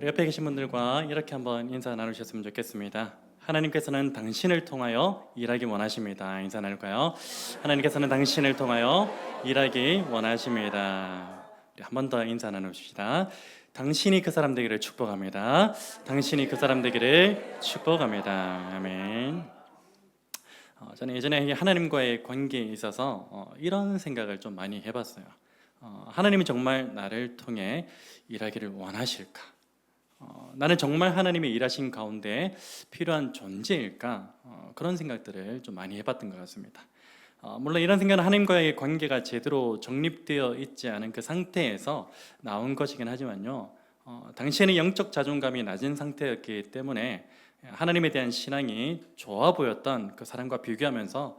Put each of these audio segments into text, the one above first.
우리 옆에 계신 분들과 이렇게 한번 인사 나누셨으면 좋겠습니다. 하나님께서는 당신을 통하여 일하기 원하십니다. 인사 나눌까요? 하나님께서는 당신을 통하여 일하기 원하십니다. 우리 한 번 더 인사 나눕시다. 당신이 그 사람 되기를 축복합니다. 당신이 그 사람 되기를 축복합니다. 아멘. 저는 예전에 하나님과의 관계에 있어서 이런 생각을 좀 많이 해봤어요. 하나님이 정말 나를 통해 일하기를 원하실까? 나는 정말 하나님의 일하신 가운데 필요한 존재일까? 그런 생각들을 좀 많이 해봤던 것 같습니다. 물론 이런 생각은 하나님과의 관계가 제대로 정립되어 있지 않은 그 상태에서 나온 것이긴 하지만요, 당시에는 영적 자존감이 낮은 상태였기 때문에 하나님에 대한 신앙이 좋아 보였던 그 사람과 비교하면서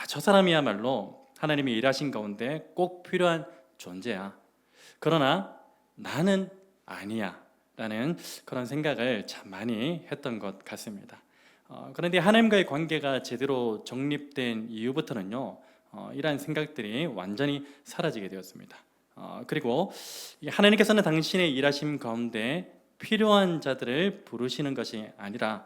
저 사람이야말로 하나님이 일하신 가운데 꼭 필요한 존재야. 그러나 나는 아니야 라는 그런 생각을 참 많이 했던 것 같습니다. 그런데 하나님과의 관계가 제대로 정립된 이후부터는요, 이러한 생각들이 완전히 사라지게 되었습니다. 그리고 하나님께서는 당신의 일하심 가운데 필요한 자들을 부르시는 것이 아니라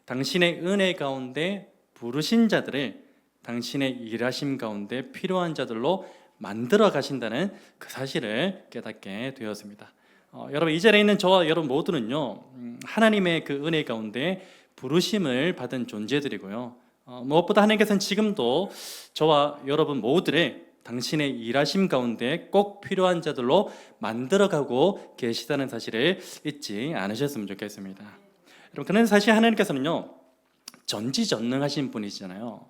당신의 은혜 가운데 부르신 자들을 당신의 일하심 가운데 필요한 자들로 만들어 가신다는 그 사실을 깨닫게 되었습니다. 여러분, 이 자리에 있는 저와 여러분 모두는요, 하나님의 그 은혜 가운데 부르심을 받은 존재들이고요, 무엇보다 하나님께서는 지금도 저와 여러분 모두를 당신의 일하심 가운데 꼭 필요한 자들로 만들어가고 계시다는 사실을 잊지 않으셨으면 좋겠습니다. 여러분, 그런데 사실 하나님께서는요, 전지전능하신 분이시잖아요.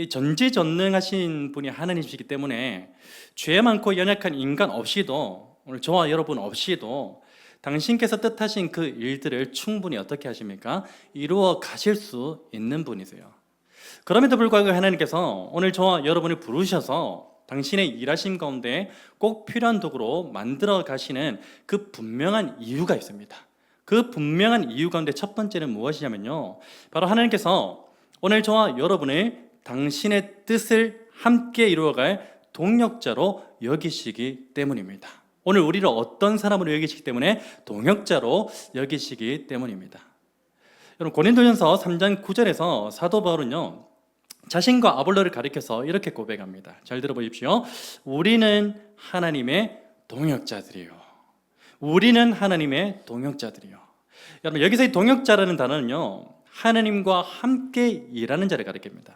전지전능하신 분이 하나님이시기 때문에 죄 많고 연약한 인간 없이도, 오늘 저와 여러분 없이도 당신께서 뜻하신 그 일들을 충분히 어떻게 하십니까? 이루어 가실 수 있는 분이세요. 그럼에도 불구하고 하나님께서 오늘 저와 여러분을 부르셔서 당신의 일하심 가운데 꼭 필요한 도구로 만들어 가시는 그 분명한 이유가 있습니다. 그 분명한 이유 가운데 첫 번째는 무엇이냐면요, 바로 하나님께서 오늘 저와 여러분을 당신의 뜻을 함께 이루어갈 동역자로 여기시기 때문입니다. 오늘 우리를 어떤 사람으로 여기시기 때문에 동역자로 여기시기 때문입니다. 여러분, 고린도전서 3장 9절에서 사도 바울은요, 자신과 아볼로를 가리켜서 이렇게 고백합니다. 잘 들어보십시오. 우리는 하나님의 동역자들이요. 우리는 하나님의 동역자들이요. 여러분, 여기서 이 동역자라는 단어는요, 하나님과 함께 일하는 자를 가리킵니다.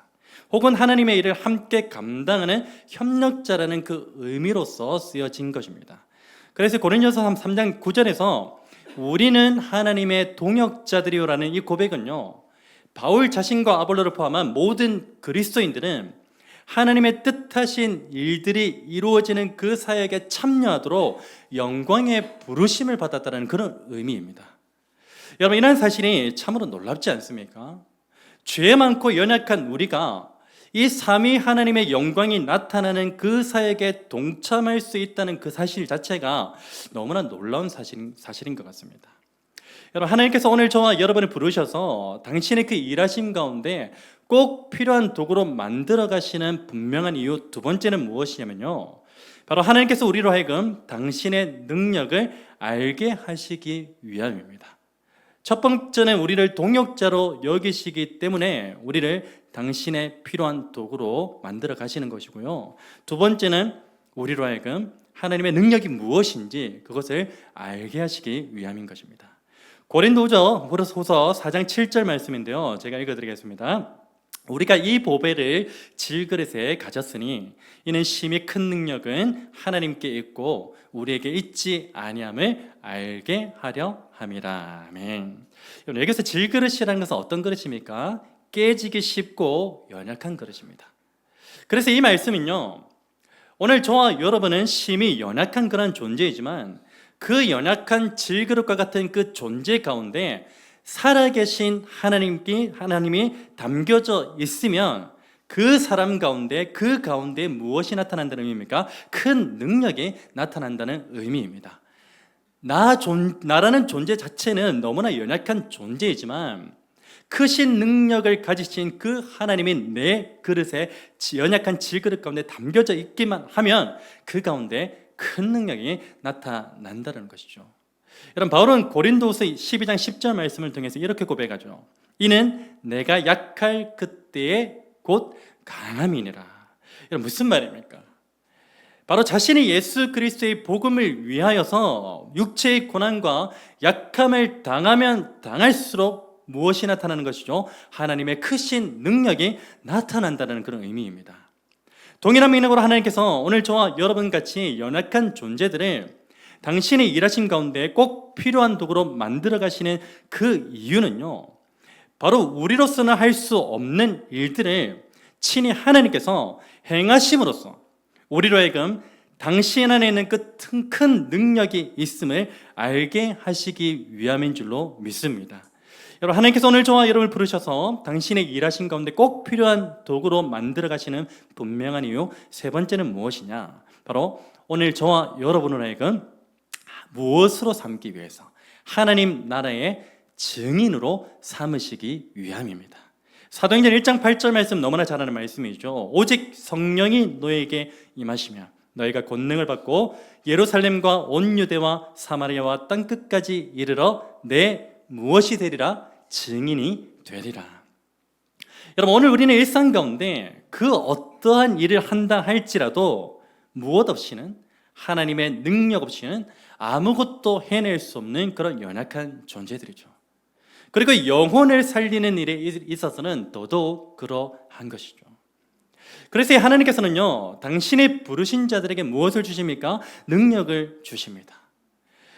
혹은 하나님의 일을 함께 감당하는 협력자라는 그 의미로서 쓰여진 것입니다. 그래서 고린도전서 3장 9절에서 우리는 하나님의 동역자들이요라는 이 고백은요, 바울 자신과 아볼로를 포함한 모든 그리스도인들은 하나님의 뜻하신 일들이 이루어지는 그 사역에 참여하도록 영광의 부르심을 받았다는 그런 의미입니다. 여러분, 이런 사실이 참으로 놀랍지 않습니까? 죄 많고 연약한 우리가 이 삼위 하나님의 영광이 나타나는 그 사역에 동참할 수 있다는 그 사실 자체가 너무나 놀라운 사실인 것 같습니다. 여러분, 하나님께서 오늘 저와 여러분을 부르셔서 당신의 그 일하심 가운데 꼭 필요한 도구로 만들어 가시는 분명한 이유 두 번째는 무엇이냐면요, 바로 하나님께서 우리로 하여금 당신의 능력을 알게 하시기 위함입니다. 첫 번째는 우리를 동역자로 여기시기 때문에 우리를 당신의 필요한 도구로 만들어 가시는 것이고요, 두 번째는 우리로 하여금 하나님의 능력이 무엇인지 그것을 알게 하시기 위함인 것입니다. 고린도후서 4장 7절 말씀인데요, 제가 읽어드리겠습니다. 우리가 이 보배를 질그릇에 가졌으니 이는 심히 큰 능력은 하나님께 있고 우리에게 있지 아니함을 알게 하려 함이라. 아멘. 여기서 질그릇이라는 것은 어떤 그릇입니까? 깨지기 쉽고 연약한 그릇입니다. 그래서 이 말씀은요, 오늘 저와 여러분은 심히 연약한 그런 존재이지만 그 연약한 질그릇과 같은 그 존재 가운데 살아계신 하나님이 담겨져 있으면 그 사람 가운데, 그 가운데 무엇이 나타난다는 의미입니까? 큰 능력이 나타난다는 의미입니다. 나라는 존재 자체는 너무나 연약한 존재이지만 크신 능력을 가지신 그 하나님이 내 그릇에 연약한 질그릇 가운데 담겨져 있기만 하면 그 가운데 큰 능력이 나타난다는 것이죠. 여러분, 바울은 고린도후서 12장 10절 말씀을 통해서 이렇게 고백하죠. 이는 내가 약할 그때에 곧 강함이니라. 여러분, 무슨 말입니까? 바로 자신이 예수 그리스도의 복음을 위하여서 육체의 고난과 약함을 당하면 당할수록 무엇이 나타나는 것이죠? 하나님의 크신 능력이 나타난다는 그런 의미입니다. 동일한 맥락으로 하나님께서 오늘 저와 여러분 같이 연약한 존재들을 당신의 일하신 가운데 꼭 필요한 도구로 만들어 가시는 그 이유는요, 바로 우리로서는 할 수 없는 일들을 친히 하나님께서 행하심으로써 우리로 하여금 당신 안에 있는 그 큰 능력이 있음을 알게 하시기 위함인 줄로 믿습니다. 여러분, 하나님께서 오늘 저와 여러분을 부르셔서 당신의 일하신 가운데 꼭 필요한 도구로 만들어 가시는 분명한 이유, 세 번째는 무엇이냐? 바로 오늘 저와 여러분을 하여금 무엇으로 삼기 위해서? 하나님 나라의 증인으로 삼으시기 위함입니다. 사도행전 1장 8절 말씀 너무나 잘 아는 말씀이죠. 오직 성령이 너에게 임하시면 너희가 권능을 받고 예루살렘과 온 유대와 사마리아와 땅끝까지 이르러 내 무엇이 되리라? 증인이 되리라. 여러분, 오늘 우리는 일상 가운데 그 어떠한 일을 한다 할지라도 무엇 없이는, 하나님의 능력 없이는 아무것도 해낼 수 없는 그런 연약한 존재들이죠. 그리고 영혼을 살리는 일에 있어서는 더더욱 그러한 것이죠. 그래서 하나님께서는요, 당신의 부르신 자들에게 무엇을 주십니까? 능력을 주십니다.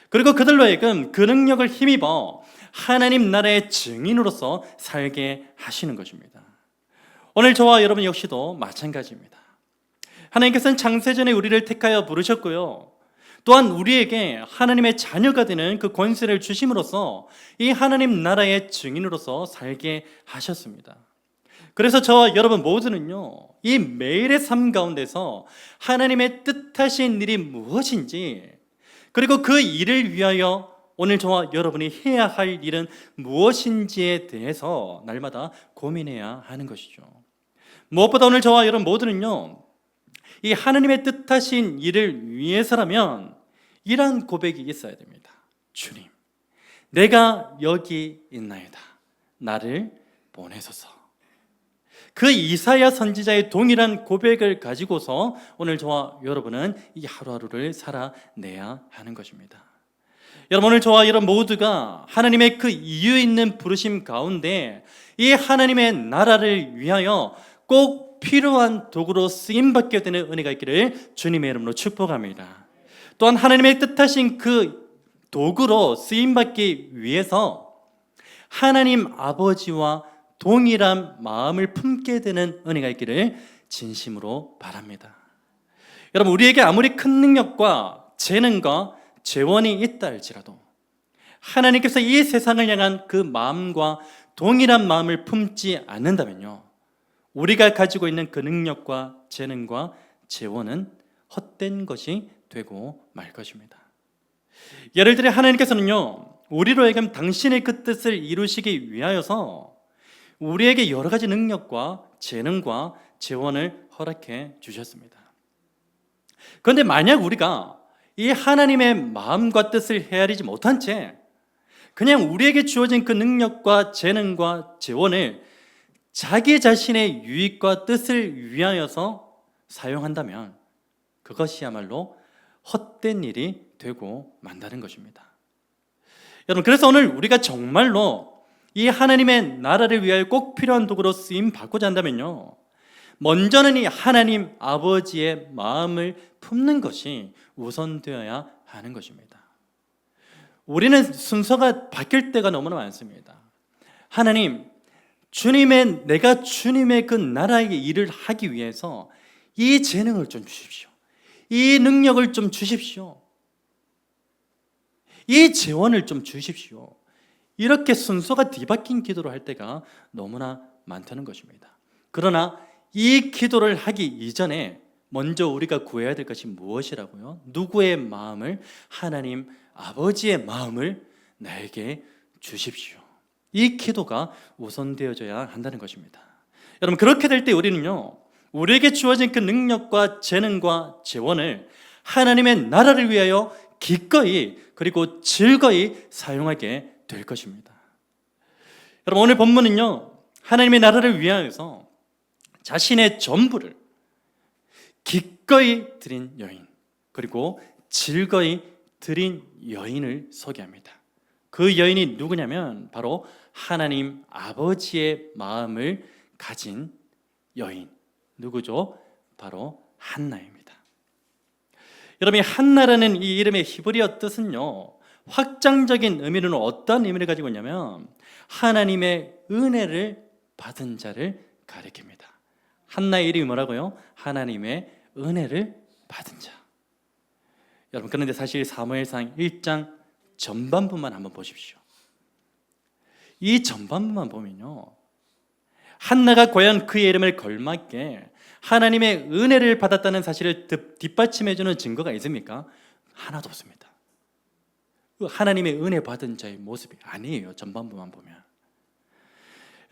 그리고 그들로 하여금 그 능력을 힘입어 하나님 나라의 증인으로서 살게 하시는 것입니다. 오늘 저와 여러분 역시도 마찬가지입니다. 하나님께서는 창세전에 우리를 택하여 부르셨고요, 또한 우리에게 하나님의 자녀가 되는 그 권세를 주심으로써 이 하나님 나라의 증인으로서 살게 하셨습니다. 그래서 저와 여러분 모두는요, 이 매일의 삶 가운데서 하나님의 뜻하신 일이 무엇인지, 그리고 그 일을 위하여 오늘 저와 여러분이 해야 할 일은 무엇인지에 대해서 날마다 고민해야 하는 것이죠. 무엇보다 오늘 저와 여러분 모두는요, 이 하나님의 뜻하신 일을 위해서라면 이러한 고백이 있어야 됩니다. 주님, 내가 여기 있나이다. 나를 보내소서. 그 이사야 선지자의 동일한 고백을 가지고서 오늘 저와 여러분은 이 하루하루를 살아내야 하는 것입니다. 여러분, 오늘 저와 여러분 모두가 하나님의 그 이유 있는 부르심 가운데 이 하나님의 나라를 위하여 꼭 필요한 도구로 쓰임받게 되는 은혜가 있기를 주님의 이름으로 축복합니다. 또한 하나님의 뜻하신 그 도구로 쓰임받기 위해서 하나님 아버지와 동일한 마음을 품게 되는 은혜가 있기를 진심으로 바랍니다. 여러분, 우리에게 아무리 큰 능력과 재능과 재원이 있다 할지라도 하나님께서 이 세상을 향한 그 마음과 동일한 마음을 품지 않는다면요, 우리가 가지고 있는 그 능력과 재능과 재원은 헛된 것이 되고 말 것입니다. 예를 들어 하나님께서는요, 우리로 하여금 당신의 그 뜻을 이루시기 위하여서 우리에게 여러 가지 능력과 재능과 재원을 허락해 주셨습니다. 그런데 만약 우리가 이 하나님의 마음과 뜻을 헤아리지 못한 채 그냥 우리에게 주어진 그 능력과 재능과 재원을 자기 자신의 유익과 뜻을 위하여서 사용한다면 그것이야말로 헛된 일이 되고 만다는 것입니다. 여러분, 그래서 오늘 우리가 정말로 이 하나님의 나라를 위하여 꼭 필요한 도구로 쓰임 받고자 한다면요, 먼저는 이 하나님 아버지의 마음을 품는 것이 우선되어야 하는 것입니다. 우리는 순서가 바뀔 때가 너무나 많습니다. 하나님, 내가 주님의 그 나라의 일을 하기 위해서 이 재능을 좀 주십시오. 이 능력을 좀 주십시오. 이 재원을 좀 주십시오. 이렇게 순서가 뒤바뀐 기도를 할 때가 너무나 많다는 것입니다. 그러나 이 기도를 하기 이전에 먼저 우리가 구해야 될 것이 무엇이라고요? 누구의 마음을? 하나님 아버지의 마음을 나에게 주십시오. 이 기도가 우선되어져야 한다는 것입니다. 여러분, 그렇게 될 때 우리는요, 우리에게 주어진 그 능력과 재능과 재원을 하나님의 나라를 위하여 기꺼이 그리고 즐거이 사용하게 될 것입니다. 여러분, 오늘 본문은요, 하나님의 나라를 위하여서 자신의 전부를 기꺼이 드린 여인, 그리고 즐거이 드린 여인을 소개합니다. 그 여인이 누구냐면 바로 하나님 아버지의 마음을 가진 여인. 누구죠? 바로 한나입니다. 여러분, 한나라는 이 이름의 히브리어 뜻은요, 확장적인 의미는 어떤 의미를 가지고 있냐면 하나님의 은혜를 받은 자를 가리킵니다. 한나의 이름이 뭐라고요? 하나님의 은혜를 받은 자. 여러분, 그런데 사실 사무엘상 1장 전반부만 한번 보십시오. 이 전반부만 보면요, 한나가 과연 그의 이름을 걸맞게 하나님의 은혜를 받았다는 사실을 뒷받침해주는 증거가 있습니까? 하나도 없습니다. 하나님의 은혜 받은 자의 모습이 아니에요. 전반부만 보면.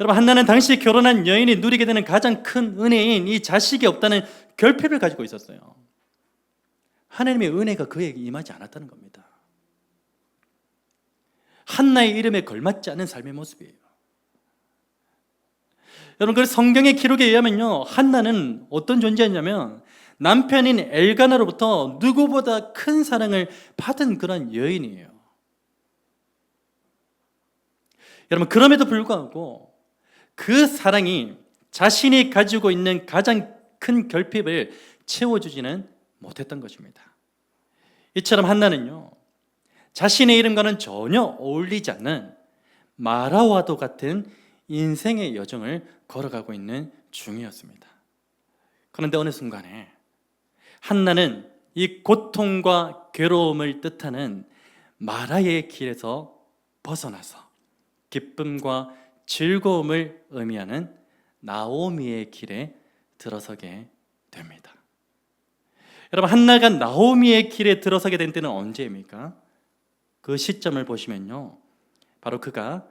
여러분, 한나는 당시 결혼한 여인이 누리게 되는 가장 큰 은혜인 이 자식이 없다는 결핍을 가지고 있었어요. 하나님의 은혜가 그에게 임하지 않았다는 겁니다. 한나의 이름에 걸맞지 않은 삶의 모습이에요. 여러분, 그 성경의 기록에 의하면요, 한나는 어떤 존재였냐면 남편인 엘가나로부터 누구보다 큰 사랑을 받은 그런 여인이에요. 여러분, 그럼에도 불구하고 그 사랑이 자신이 가지고 있는 가장 큰 결핍을 채워주지는 못했던 것입니다. 이처럼 한나는요, 자신의 이름과는 전혀 어울리지 않는 마라와도 같은 인생의 여정을 걸어가고 있는 중이었습니다. 그런데 어느 순간에 한나는 이 고통과 괴로움을 뜻하는 마라의 길에서 벗어나서 기쁨과 즐거움을 의미하는 나오미의 길에 들어서게 됩니다. 여러분, 한나가 나오미의 길에 들어서게 된 때는 언제입니까? 그 시점을 보시면요, 바로 그가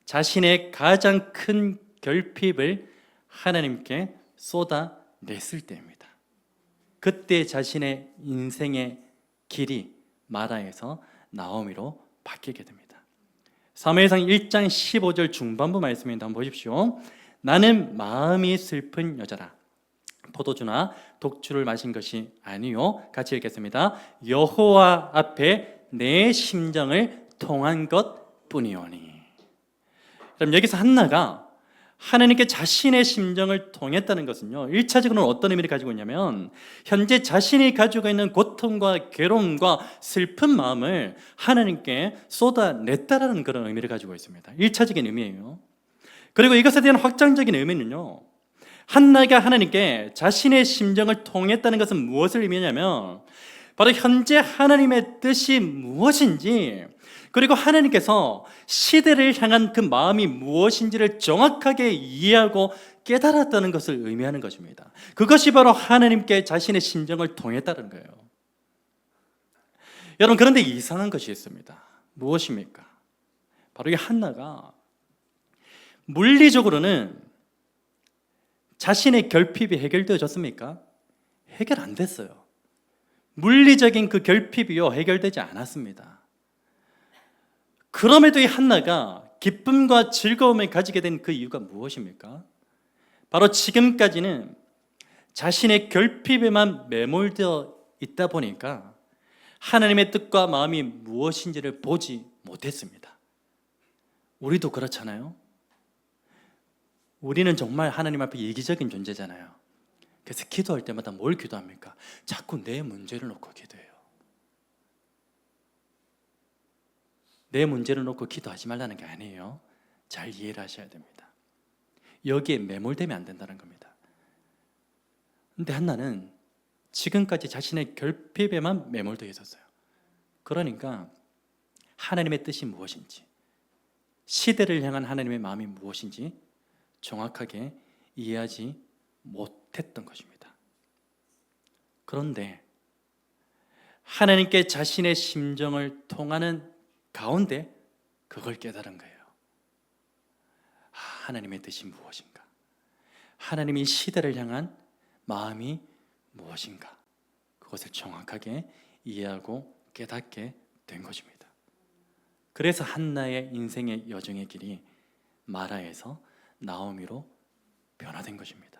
자신의 가장 큰 결핍을 하나님께 쏟아냈을 때입니다. 그때 자신의 인생의 길이 마라에서 나오미로 바뀌게 됩니다. 사무엘상 1장 15절 중반부 말씀입니다. 한번 보십시오. 나는 마음이 슬픈 여자라. 포도주나 독주를 마신 것이 아니요. 같이 읽겠습니다. 여호와 앞에 내 심정을 통한 것뿐이오니. 그럼 여기서 한나가 하나님께 자신의 심정을 통했다는 것은요, 1차적으로는 어떤 의미를 가지고 있냐면 현재 자신이 가지고 있는 고통과 괴로움과 슬픈 마음을 하나님께 쏟아냈다라는 그런 의미를 가지고 있습니다. 1차적인 의미예요. 그리고 이것에 대한 확장적인 의미는요, 한나가 하나님께 자신의 심정을 통했다는 것은 무엇을 의미하냐면 바로 현재 하나님의 뜻이 무엇인지, 그리고 하나님께서 시대를 향한 그 마음이 무엇인지를 정확하게 이해하고 깨달았다는 것을 의미하는 것입니다. 그것이 바로 하나님께 자신의 심정을 통했다는 거예요. 여러분, 그런데 이상한 것이 있습니다. 무엇입니까? 바로 이 한나가 물리적으로는 자신의 결핍이 해결되어졌습니까? 해결 안 됐어요. 물리적인 그 결핍이요, 해결되지 않았습니다. 그럼에도 이 한나가 기쁨과 즐거움을 가지게 된 그 이유가 무엇입니까? 바로 지금까지는 자신의 결핍에만 매몰되어 있다 보니까 하나님의 뜻과 마음이 무엇인지를 보지 못했습니다. 우리도 그렇잖아요. 우리는 정말 하나님 앞에 이기적인 존재잖아요. 그래서 기도할 때마다 뭘 기도합니까? 자꾸 내 문제를 놓고 기도해요. 내 문제를 놓고 기도하지 말라는 게 아니에요. 잘 이해를 하셔야 됩니다. 여기에 매몰되면 안 된다는 겁니다. 근데 한나는 지금까지 자신의 결핍에만 매몰되어 있었어요. 그러니까 하나님의 뜻이 무엇인지, 시대를 향한 하나님의 마음이 무엇인지 정확하게 이해하지 못했던 것입니다. 그런데 하나님께 자신의 심정을 통하는 가운데 그걸 깨달은 거예요. 하나님의 뜻이 무엇인가? 하나님이 시대를 향한 마음이 무엇인가? 그것을 정확하게 이해하고 깨닫게 된 것입니다. 그래서 한나의 인생의 여정의 길이 마라에서 나오미로 변화된 것입니다.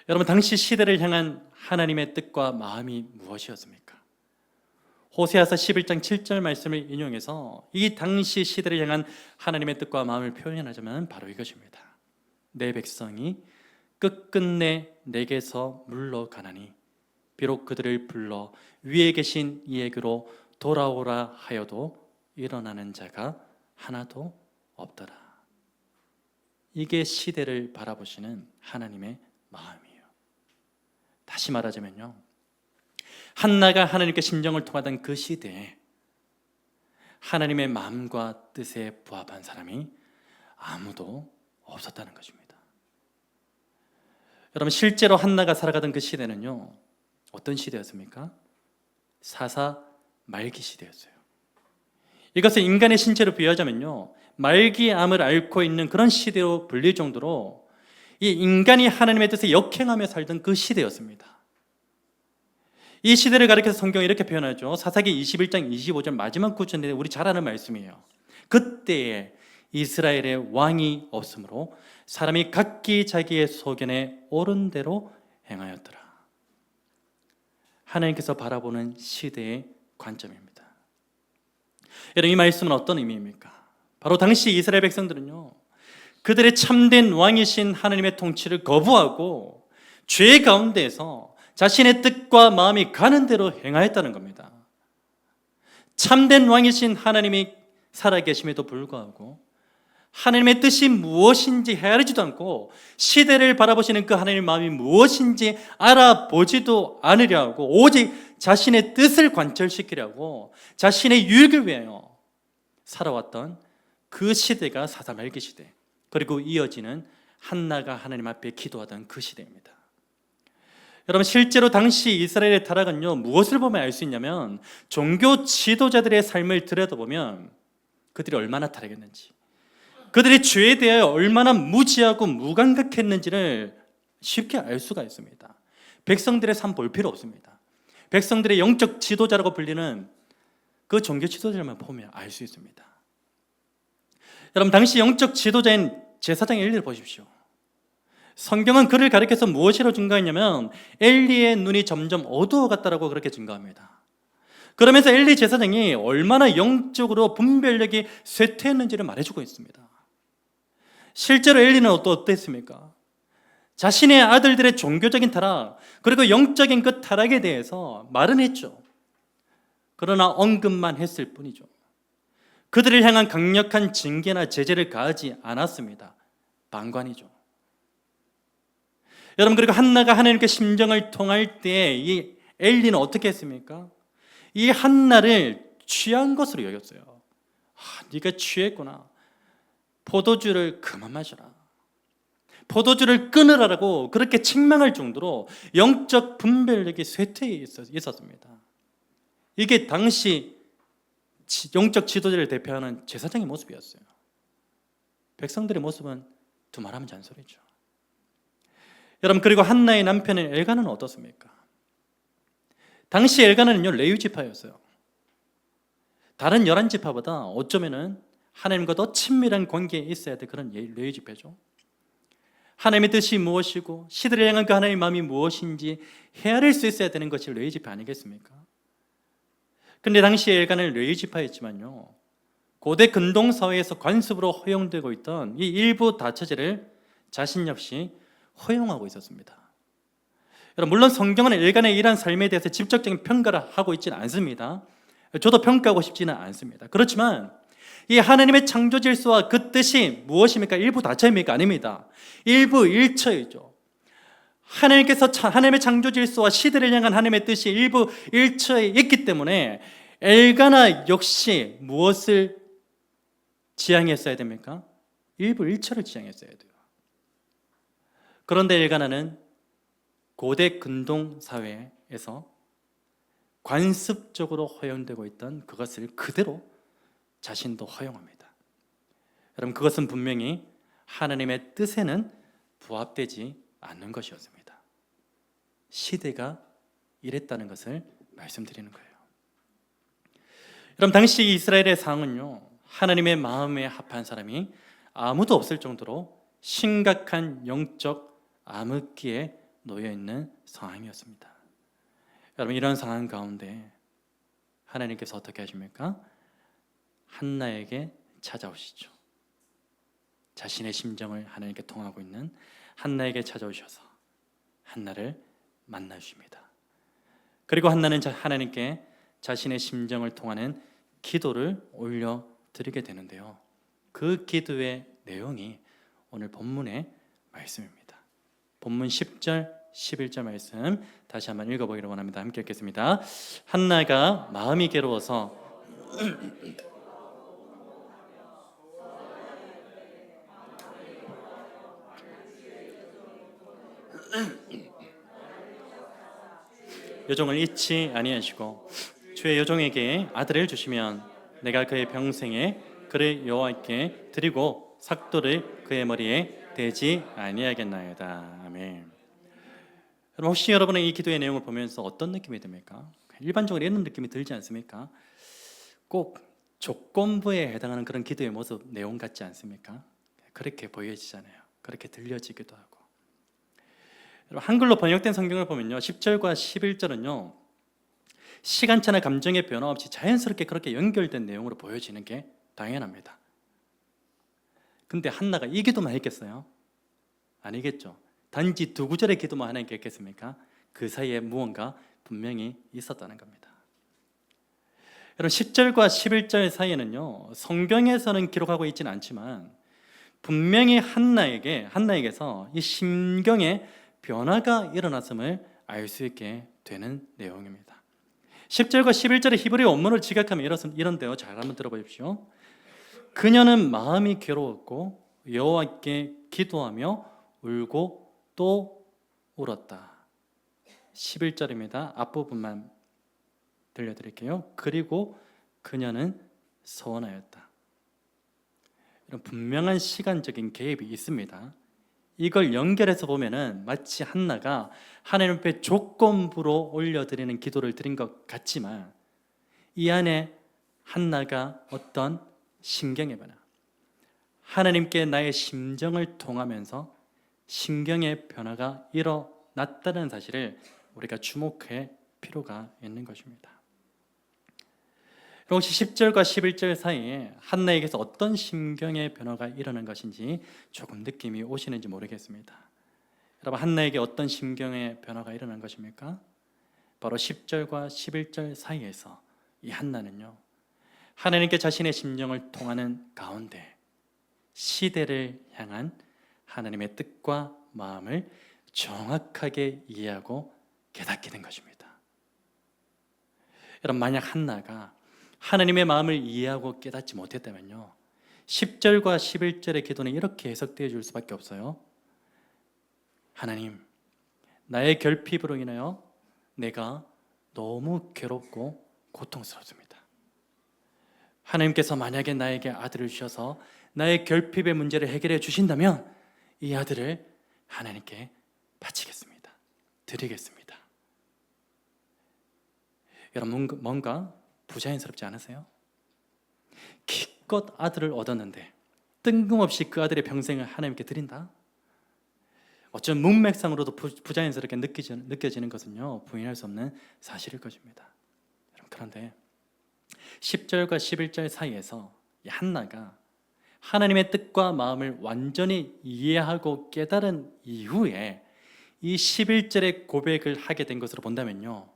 여러분, 당시 시대를 향한 하나님의 뜻과 마음이 무엇이었습니까? 호세아서 11장 7절 말씀을 인용해서 이 당시 시대를 향한 하나님의 뜻과 마음을 표현하자면 바로 이것입니다. 내 백성이 끝끝내 내게서 물러가나니 비록 그들을 불러 위에 계신 이에게로 돌아오라 하여도 일어나는 자가 하나도 없더라. 이게 시대를 바라보시는 하나님의 마음이에요. 다시 말하자면요, 한나가 하나님께 심정을 통하던 그 시대에 하나님의 마음과 뜻에 부합한 사람이 아무도 없었다는 것입니다. 여러분, 실제로 한나가 살아가던 그 시대는요, 어떤 시대였습니까? 사사 말기 시대였어요. 이것을 인간의 신체로 비유하자면요, 말기암을 앓고 있는 그런 시대로 불릴 정도로 이 인간이 하나님의 뜻에 역행하며 살던 그 시대였습니다. 이 시대를 가리켜서 성경이 이렇게 표현하죠. 사사기 21장 25절 마지막 구절인데 우리 잘 아는 말씀이에요. 그때에 이스라엘의 왕이 없으므로 사람이 각기 자기의 소견에 옳은 대로 행하였더라. 하나님께서 바라보는 시대의 관점입니다. 여러분, 이 말씀은 어떤 의미입니까? 바로 당시 이스라엘 백성들은요, 그들의 참된 왕이신 하나님의 통치를 거부하고 죄 가운데에서 자신의 뜻과 마음이 가는 대로 행하였다는 겁니다. 참된 왕이신 하나님이 살아계심에도 불구하고 하나님의 뜻이 무엇인지 헤아리지도 않고 시대를 바라보시는 그 하나님의 마음이 무엇인지 알아보지도 않으려 하고 오직 자신의 뜻을 관철시키려고 자신의 유익을 위하여 살아왔던 그 시대가 사사 말기 시대, 그리고 이어지는 한나가 하나님 앞에 기도하던 그 시대입니다. 여러분, 실제로 당시 이스라엘의 타락은요, 무엇을 보면 알 수 있냐면 종교 지도자들의 삶을 들여다보면 그들이 얼마나 타락했는지, 그들의 죄에 대하여 얼마나 무지하고 무감각했는지를 쉽게 알 수가 있습니다. 백성들의 삶 볼 필요 없습니다. 백성들의 영적 지도자라고 불리는 그 종교 지도자들만 보면 알 수 있습니다. 여러분, 당시 영적 지도자인 제사장 엘리를 보십시오. 성경은 그를 가리켜서 무엇이라고 증거했냐면 엘리의 눈이 점점 어두워갔다라고 그렇게 증거합니다. 그러면서 엘리 제사장이 얼마나 영적으로 분별력이 쇠퇴했는지를 말해주고 있습니다. 실제로 엘리는 어땠습니까? 자신의 아들들의 종교적인 타락, 그리고 영적인 그 타락에 대해서 말은 했죠. 그러나 언급만 했을 뿐이죠. 그들을 향한 강력한 징계나 제재를 가하지 않았습니다. 방관이죠. 여러분, 그리고 한나가 하나님께 심정을 통할 때 이 엘리는 어떻게 했습니까? 이 한나를 취한 것으로 여겼어요. 네가 취했구나. 포도주를 그만 마셔라. 포도주를 끊으라고 그렇게 책망할 정도로 영적 분별력이 쇠퇴해 있었습니다. 이게 당시 영적 지도자를 대표하는 제사장의 모습이었어요. 백성들의 모습은 두말하면 잔소리죠. 여러분, 그리고 한나의 남편인 엘가나는 어떻습니까? 당시 엘가나는요, 레위 지파였어요. 다른 11지파보다 어쩌면은 하나님과 더 친밀한 관계에 있어야 될 그런 레위 지파죠. 하나님의 뜻이 무엇이고 시대를 향한 그 하나님의 마음이 무엇인지 헤아릴 수 있어야 되는 것이 레위 지파 아니겠습니까? 그런데 당시 엘가나는 레위 지파였지만요, 고대 근동 사회에서 관습으로 허용되고 있던 이 일부 다처제를 자신 역시 허용하고 있었습니다. 여러분, 물론 성경은 엘가나의 이러한 삶에 대해서 직접적인 평가를 하고 있지는 않습니다. 저도 평가하고 싶지는 않습니다. 그렇지만 이 하나님의 창조 질서와 그 뜻이 무엇입니까? 일부 다처입니까? 아닙니다. 일부 일처이죠. 하나님의 창조 질서와 시대를 향한 하나님의 뜻이 일부 일처에 있기 때문에 엘가나 역시 무엇을 지향했어야 됩니까? 일부 일처를 지향했어야 돼요. 그런데 엘가나는 고대 근동 사회에서 관습적으로 허용되고 있던 그것을 그대로 자신도 허용합니다. 여러분, 그것은 분명히 하나님의 뜻에는 부합되지 않는 것이었습니다. 시대가 이랬다는 것을 말씀드리는 거예요. 그럼 당시 이스라엘의 상은요, 하나님의 마음에 합한 사람이 아무도 없을 정도로 심각한 영적 암흑기에 놓여 있는 상황이었습니다. 여러분, 이런 상황 가운데 하나님께서 어떻게 하십니까? 한나에게 찾아오시죠. 자신의 심정을 하나님께 통하고 있는 한나에게 찾아오셔서 한나를 만나주십니다. 그리고 한나는 하나님께 자신의 심정을 통하는 기도를 올려드리게 되는데요, 그 기도의 내용이 오늘 본문의 말씀입니다. 본문 10절 11절 말씀 다시 한번 읽어보기를 원합니다. 함께 읽겠습니다. 한나가 마음이 괴로워서 여종을 잊지 아니하시고 주의 여종에게 아들을 주시면 내가 그의 평생에 그를 여호와께 드리고 삭도를 그의 머리에 대지 아니하겠나이다. 아멘. 여러분, 혹시 여러분의 이 기도의 내용을 보면서 어떤 느낌이 듭니까? 일반적으로 이런 느낌이 들지 않습니까? 꼭 조건부에 해당하는 그런 기도의 모습, 내용 같지 않습니까? 그렇게 보여지잖아요. 그렇게 들려지기도 하고. 여러분, 한글로 번역된 성경을 보면요, 10절과 11절은요 시간차나 감정의 변화 없이 자연스럽게 그렇게 연결된 내용으로 보여지는 게 당연합니다. 근데 한나가 이 기도만 했겠어요? 아니겠죠. 단지 두 구절의 기도만 하나님께 했겠습니까? 그 사이에 무언가 분명히 있었다는 겁니다. 여러분, 10절과 11절 사이에는요, 성경에서는 기록하고 있지는 않지만 분명히 한나에게서 이 심경의 변화가 일어났음을 알 수 있게 되는 내용입니다. 10절과 11절의 히브리 원문을 지각하면 이런데요, 잘 한번 들어보십시오. 그녀는 마음이 괴로웠고 여호와께 기도하며 울고 또 울었다. 11절입니다. 앞부분만 들려드릴게요. 그리고 그녀는 서원하였다. 이런 분명한 시간적인 개입이 있습니다. 이걸 연결해서 보면은 마치 한나가 하나님 앞에 조건부로 올려드리는 기도를 드린 것 같지만 이 안에 한나가 어떤 심경의 변화, 하나님께 나의 심정을 통하면서 심경의 변화가 일어났다는 사실을 우리가 주목할 필요가 있는 것입니다. 혹시 10절과 11절 사이에 한나에게서 어떤 심경의 변화가 일어난 것인지 조금 느낌이 오시는지 모르겠습니다. 여러분, 한나에게 어떤 심경의 변화가 일어난 것입니까? 바로 10절과 11절 사이에서 이 한나는요, 하나님께 자신의 심정을 통하는 가운데 시대를 향한 하나님의 뜻과 마음을 정확하게 이해하고 깨닫게 된 것입니다. 여러분, 만약 한나가 하나님의 마음을 이해하고 깨닫지 못했다면요, 10절과 11절의 기도는 이렇게 해석되어 줄 수밖에 없어요. 하나님, 나의 결핍으로 인하여 내가 너무 괴롭고 고통스럽습니다. 하나님께서 만약에 나에게 아들을 주셔서 나의 결핍의 문제를 해결해 주신다면 이 아들을 하나님께 바치겠습니다. 드리겠습니다. 여러분, 뭔가 부자연스럽지 않으세요? 기껏 아들을 얻었는데 뜬금없이 그 아들의 평생을 하나님께 드린다? 어쩌면 문맥상으로도 부자연스럽게 느껴지는 것은요, 부인할 수 없는 사실일 것입니다. 그런데 10절과 11절 사이에서 한나가 하나님의 뜻과 마음을 완전히 이해하고 깨달은 이후에 이 11절의 고백을 하게 된 것으로 본다면요,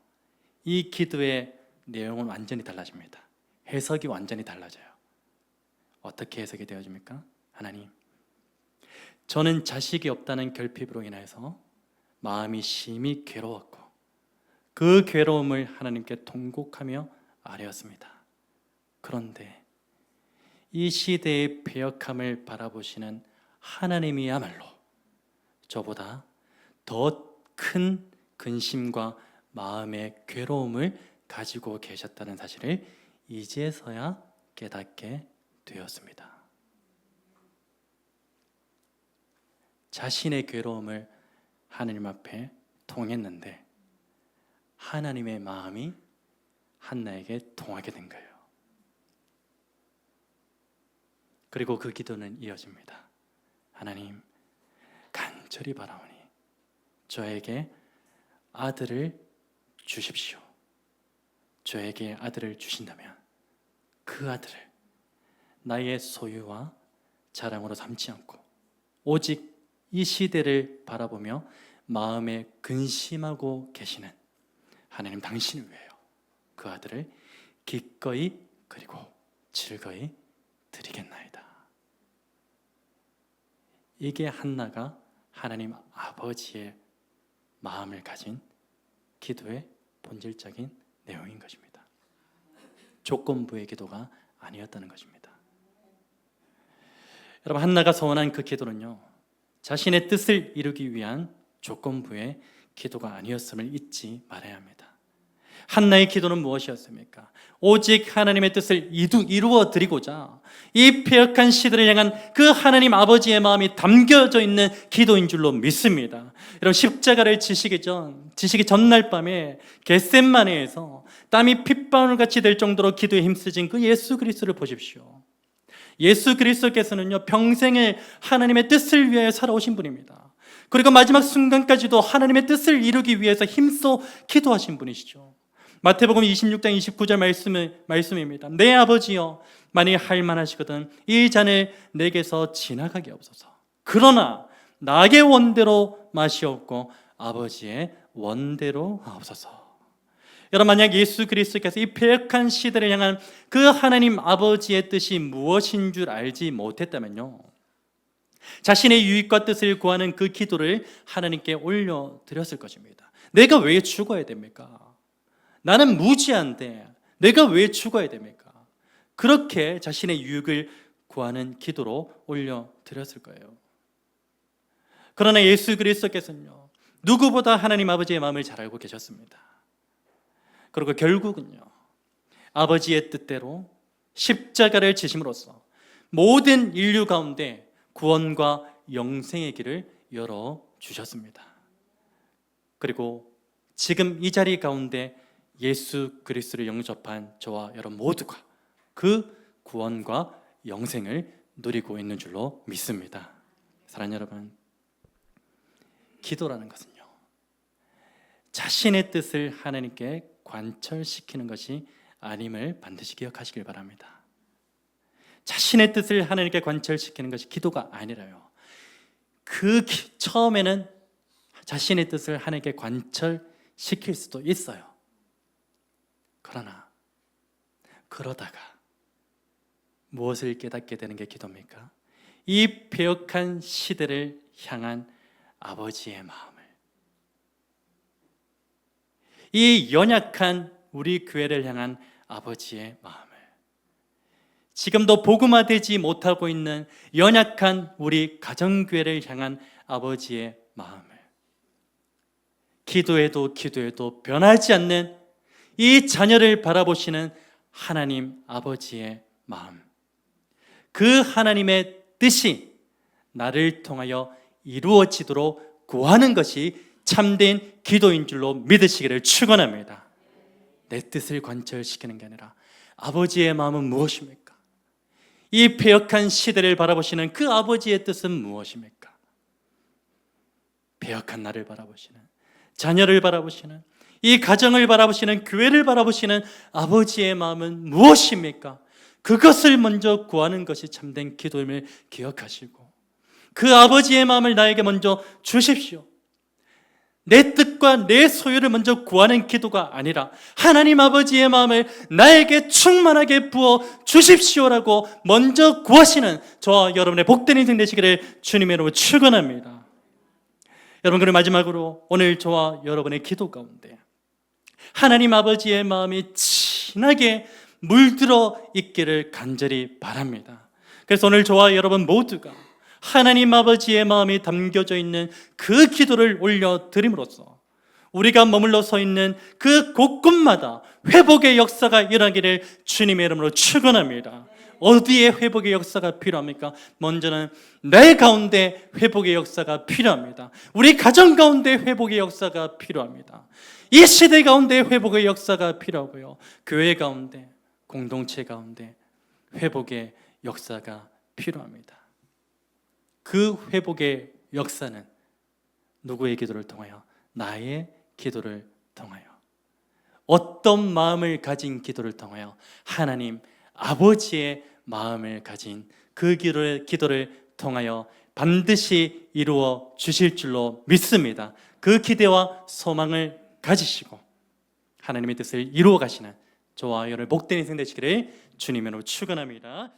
이 기도의 내용은 완전히 달라집니다. 해석이 완전히 달라져요. 어떻게 해석이 되어집니까? 하나님, 저는 자식이 없다는 결핍으로 인해서 마음이 심히 괴로웠고 그 괴로움을 하나님께 통곡하며 아뢰었습니다. 그런데 이 시대의 패역함을 바라보시는 하나님이야말로 저보다 더 큰 근심과 마음의 괴로움을 가지고 계셨다는 사실을 이제서야 깨닫게 되었습니다. 자신의 괴로움을 하나님 앞에 통했는데 하나님의 마음이 한나에게 통하게 된 거예요. 그리고 그 기도는 이어집니다. 하나님, 간절히 바라오니 저에게 아들을 주십시오. 저에게 아들을 주신다면 그 아들을 나의 소유와 자랑으로 삼지 않고 오직 이 시대를 바라보며 마음에 근심하고 계시는 하나님, 당신을 위하여 그 아들을 기꺼이 그리고 즐거이 드리겠나이다. 이게 한나가 하나님 아버지의 마음을 가진 기도의 본질적인 내용인 것입니다. 조건부의 기도가 아니었다는 것입니다. 여러분, 한나가 서원한 그 기도는요, 자신의 뜻을 이루기 위한 조건부의 기도가 아니었음을 잊지 말아야 합니다. 한나의 기도는 무엇이었습니까? 오직 하나님의 뜻을 이루어 드리고자 이 패역한 시들을 향한 그 하나님 아버지의 마음이 담겨져 있는 기도인 줄로 믿습니다. 여러분, 십자가를 지시기 전날 밤에 겟셋마네에서 땀이 핏방울같이 될 정도로 기도에 힘쓰진 그 예수 그리스도를 보십시오. 예수 그리스도께서는요, 평생을 하나님의 뜻을 위하여 살아오신 분입니다. 그리고 마지막 순간까지도 하나님의 뜻을 이루기 위해서 힘써 기도하신 분이시죠. 마태복음 26장 29절 말씀입니다. 내 아버지여, 만일 할만하시거든 이 잔을 내게서 지나가게 하옵소서. 그러나 나의 원대로 마시옵고 아버지의 원대로 하옵소서. 여러분, 만약 예수 그리스도께서 이 패역한 시대를 향한 그 하나님 아버지의 뜻이 무엇인 줄 알지 못했다면요, 자신의 유익과 뜻을 구하는 그 기도를 하나님께 올려드렸을 것입니다. 내가 왜 죽어야 됩니까? 나는 무지한데 내가 왜 죽어야 됩니까? 그렇게 자신의 유익을 구하는 기도로 올려드렸을 거예요. 그러나 예수 그리스도께서는요, 누구보다 하나님 아버지의 마음을 잘 알고 계셨습니다. 그리고 결국은요, 아버지의 뜻대로 십자가를 지심으로써 모든 인류 가운데 구원과 영생의 길을 열어주셨습니다. 그리고 지금 이 자리 가운데 예수 그리스도를 영접한 저와 여러분 모두가 그 구원과 영생을 누리고 있는 줄로 믿습니다. 사랑하는 여러분, 기도라는 것은요, 자신의 뜻을 하나님께 관철시키는 것이 아님을 반드시 기억하시길 바랍니다. 자신의 뜻을 하나님께 관철시키는 것이 기도가 아니라요, 처음에는 자신의 뜻을 하나님께 관철시킬 수도 있어요. 그러다가 무엇을 깨닫게 되는 게 기도입니까? 이 패역한 시대를 향한 아버지의 마음을, 이 연약한 우리 교회를 향한 아버지의 마음을, 지금도 복음화되지 못하고 있는 연약한 우리 가정교회를 향한 아버지의 마음을, 기도해도 변하지 않는 이 자녀를 바라보시는 하나님 아버지의 마음, 그 하나님의 뜻이 나를 통하여 이루어지도록 구하는 것이 참된 기도인 줄로 믿으시기를 축원합니다. 내 뜻을 관철시키는 게 아니라 아버지의 마음은 무엇입니까? 이 패역한 시대를 바라보시는 그 아버지의 뜻은 무엇입니까? 패역한 나를 바라보시는, 자녀를 바라보시는, 이 가정을 바라보시는, 교회를 바라보시는 아버지의 마음은 무엇입니까? 그것을 먼저 구하는 것이 참된 기도임을 기억하시고 그 아버지의 마음을 나에게 먼저 주십시오. 내 뜻과 내 소유를 먼저 구하는 기도가 아니라 하나님 아버지의 마음을 나에게 충만하게 부어 주십시오라고 먼저 구하시는 저와 여러분의 복된 인생 되시기를 주님의 이름으로 축원합니다. 여러분, 그리고 마지막으로 오늘 저와 여러분의 기도 가운데 하나님 아버지의 마음이 진하게 물들어 있기를 간절히 바랍니다. 그래서 오늘 저와 여러분 모두가 하나님 아버지의 마음이 담겨져 있는 그 기도를 올려드림으로써 우리가 머물러 서 있는 그 곳곳마다 회복의 역사가 일어나기를 주님의 이름으로 축원합니다. 어디에 회복의 역사가 필요합니까? 먼저는 내 가운데 회복의 역사가 필요합니다. 우리 가정 가운데 회복의 역사가 필요합니다. 이 시대 가운데 회복의 역사가 필요하고요, 교회 가운데, 공동체 가운데 회복의 역사가 필요합니다. 그 회복의 역사는 누구의 기도를 통하여? 나의 기도를 통하여. 어떤 마음을 가진 기도를 통하여? 하나님 아버지의 마음을 가진 그 기도를 통하여 반드시 이루어 주실 줄로 믿습니다. 그 기대와 소망을 가지시고 하나님의 뜻을 이루어 가시는 저와 여러분의 복된 인생 되시기를 주님으로 축원합니다.